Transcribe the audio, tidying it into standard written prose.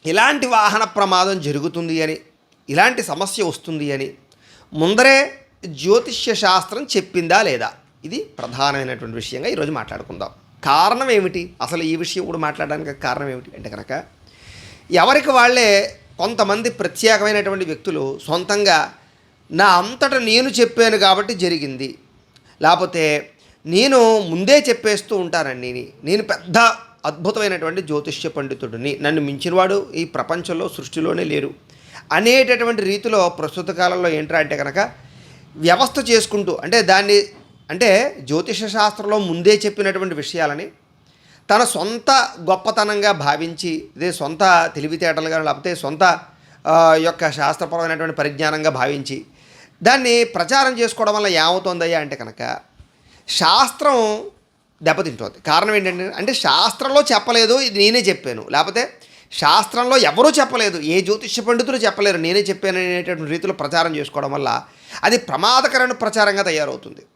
ఇలాంటి వాహన ప్రమాదం జరుగుతుంది అని, ఇలాంటి సమస్య వస్తుంది అని ముందరే జ్యోతిష్య శాస్త్రం చెప్పిందా లేదా? ఇది ప్రధానమైనటువంటి విషయంగా ఈరోజు మాట్లాడుకుందాం. కారణం ఏమిటి? అసలు ఈ విషయం కూడా మాట్లాడడానికి కారణం ఏమిటి అంటే కనుక, ఎవరికి వాళ్ళే కొంతమంది ప్రత్యేకమైనటువంటి వ్యక్తులు సొంతంగా నా అంతటా నేను చెప్పాను కాబట్టి జరిగింది, లేకపోతే నేను ముందే చెప్పేస్తూ ఉంటానండి, నేను పెద్ద అద్భుతమైనటువంటి జ్యోతిష్య పండితుడిని, నన్ను మించినవాడు ఈ ప్రపంచంలో సృష్టిలోనే లేరు అనేటటువంటి రీతిలో ప్రస్తుత కాలంలో ఏంట్రా అంటే కనుక వ్యవస్థ చేసుకుంటూ, అంటే జ్యోతిష శాస్త్రంలో ముందే చెప్పినటువంటి విషయాలని తన సొంత గొప్పతనంగా భావించి, ఇదే సొంత తెలివితేటలుగా లేకపోతే సొంత యొక్క శాస్త్రపరమైనటువంటి పరిజ్ఞానంగా భావించి దాన్ని ప్రచారం చేసుకోవడం వల్ల ఏమవుతుందయ్యా అంటే కనుక శాస్త్రం దెబ్బతింటుంది. కారణం ఏంటంటే, అంటే శాస్త్రంలో చెప్పలేదు, ఇది నేనే చెప్పాను, లేకపోతే శాస్త్రంలో ఎవరూ చెప్పలేదు, ఏ జ్యోతిష్య పండితులు చెప్పలేరు, నేనే చెప్పాను అనేటటువంటి రీతిలో ప్రచారం చేసుకోవడం వల్ల అది ప్రమాదకరమైన ప్రచారంగా తయారవుతుంది.